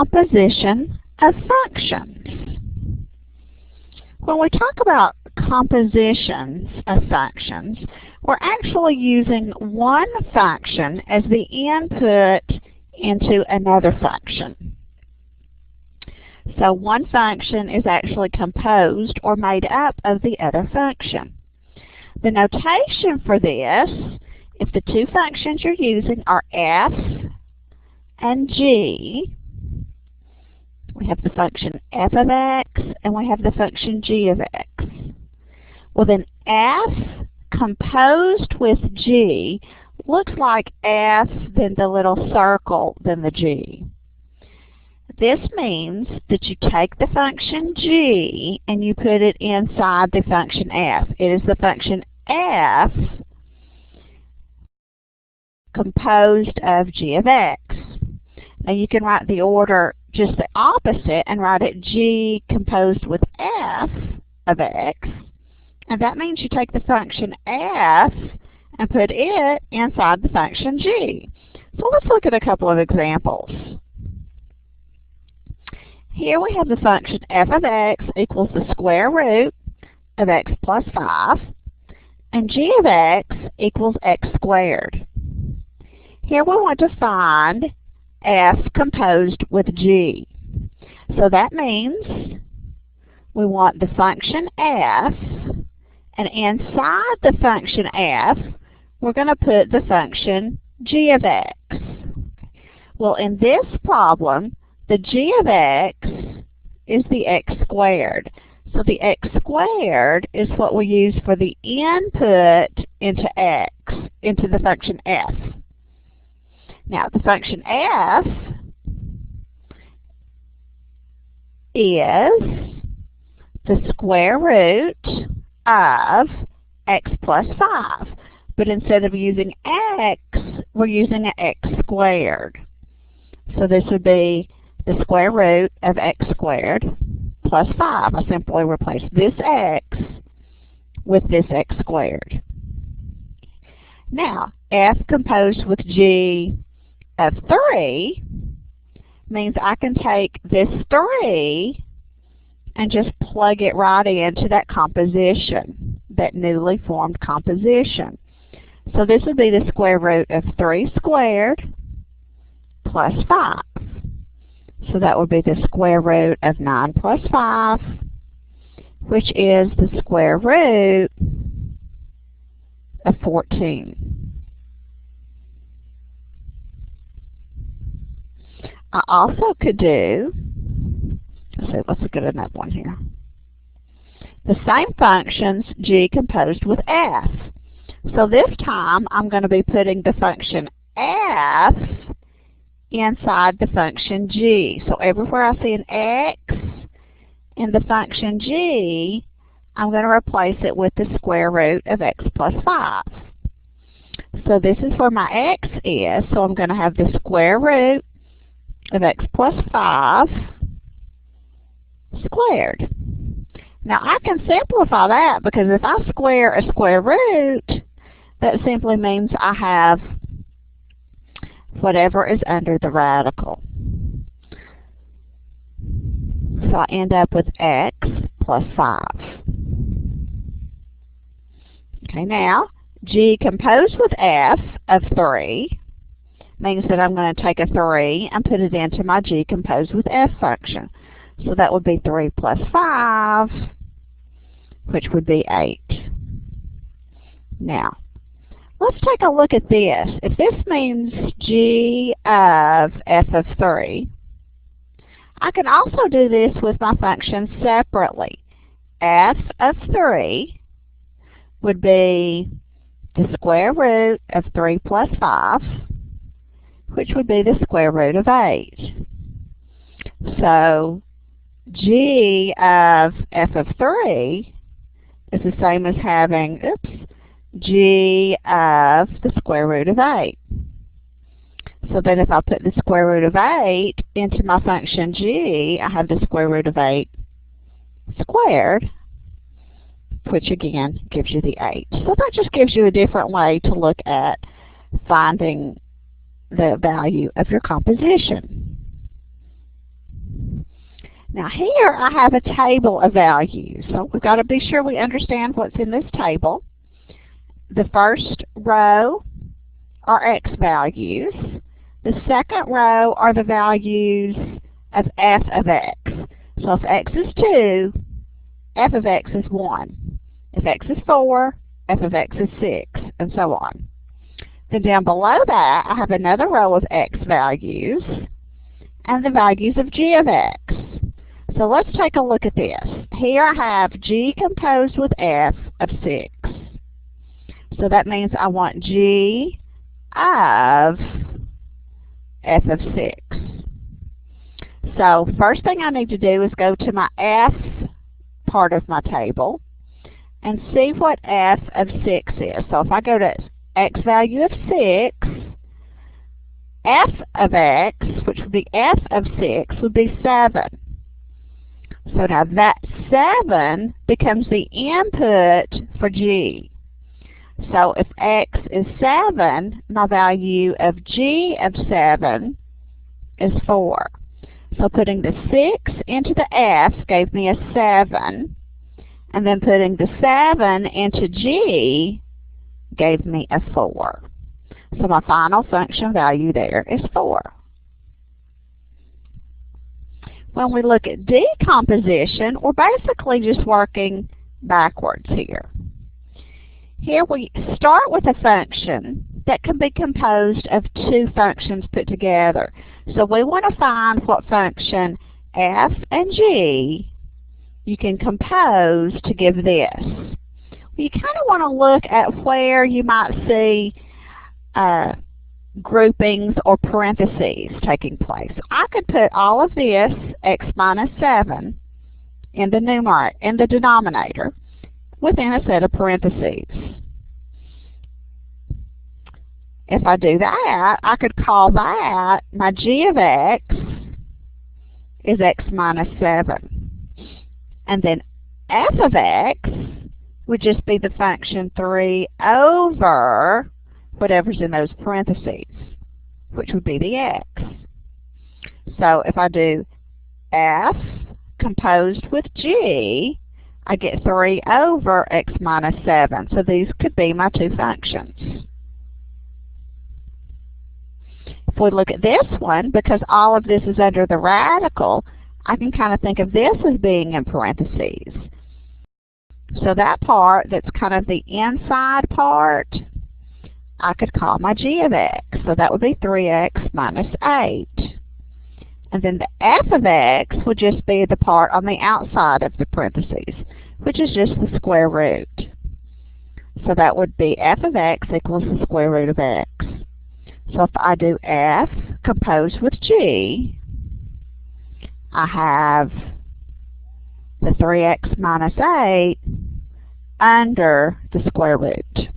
composition of functions. When we talk about compositions of functions, we're actually using one function as the input into another function. So one function is actually composed or made up of the other function. The notation for this, if the two functions you're using are f and g, we have the function f of x and we have the function g of x. Well then f composed with g looks like f, then the little circle, then the g. This means that you take the function g and you put it inside the function f. It is the function f composed of g of x. Now you can write the order just the opposite and write it g composed with f of x. And that means you take the function f and put it inside the function g. So let's look at a couple of examples. Here we have the function f of x equals the square root of x plus 5, and g of x equals x squared. Here we want to find f composed with g. So that means we want the function f, and inside the function f, we're going to put the function g of x. Well, in this problem, the g of x is the x squared. So the x squared is what we use for the input into x, into the function f. Now the function f is the square root of x plus 5. But instead of using x, we're using an x squared. So this would be the square root of x squared plus 5. I simply replace this x with this x squared. Now, f composed with g of 3 means I can take this 3 and just plug it right into that composition, that newly formed composition. So this would be the square root of 3 squared plus 5. So that would be the square root of 9 plus 5, which is the square root of 14. I also could do, let's see, what's a good enough one here? The same functions, g composed with f. So this time I'm going to be putting the function f inside the function g. So everywhere I see an x in the function g, I'm going to replace it with the square root of x plus 5. So this is where my x is, so I'm going to have the square root of x plus 5 squared. Now I can simplify that, because if I square a square root, that simply means I have whatever is under the radical. So I end up with x plus 5. Okay, now g composed with f of 3 means that I'm going to take a 3 and put it into my g composed with f function. So that would be 3 plus 5, which would be 8. Now, let's take a look at this. If this means g of f of 3, I can also do this with my function separately. F of 3 would be the square root of 3 plus 5, which would be the square root of 8. So g of f of 3 is the same as having, g of the square root of 8. So then if I put the square root of 8 into my function g, I have the square root of 8 squared, which again gives you the 8. So that just gives you a different way to look at finding the value of your composition. Now here I have a table of values, so we've got to be sure we understand what's in this table. The first row are x values. The second row are the values of f of x. So if x is 2, f of x is 1. If x is 4, f of x is 6, and so on. Then down below that, I have another row of x values and the values of g of x. So let's take a look at this. Here I have g composed with f of 6. So that means I want g of f of 6. So first thing I need to do is go to my f part of my table and see what f of 6 is. So if I go to x value of 6, f of x, which would be f of 6, would be 7. So now that 7 becomes the input for g. So if x is 7, my value of g of 7 is 4. So putting the 6 into the f gave me a 7, and then putting the 7 into g gave me a 4. So my final function value there is 4. When we look at decomposition, we're basically just working backwards here. Here we start with a function that can be composed of two functions put together. So we want to find what function f and g you can compose to give this. You kind of want to look at where you might see groupings or parentheses taking place. I could put all of this, x minus 7, in the denominator within a set of parentheses. If I do that, I could call that my g of x is x minus 7. And then f of x would just be the function 3 over whatever's in those parentheses, which would be the x. So if I do f composed with g, I get 3 over x minus 7. So these could be my two functions. If we look at this one, because all of this is under the radical, I can kind of think of this as being in parentheses. So that part that's kind of the inside part, I could call my g of x. So that would be 3x minus 8. And then the f of x would just be the part on the outside of the parentheses, which is just the square root. So that would be f of x equals the square root of x. So if I do f composed with g, I have the 3x minus 8 under the square root.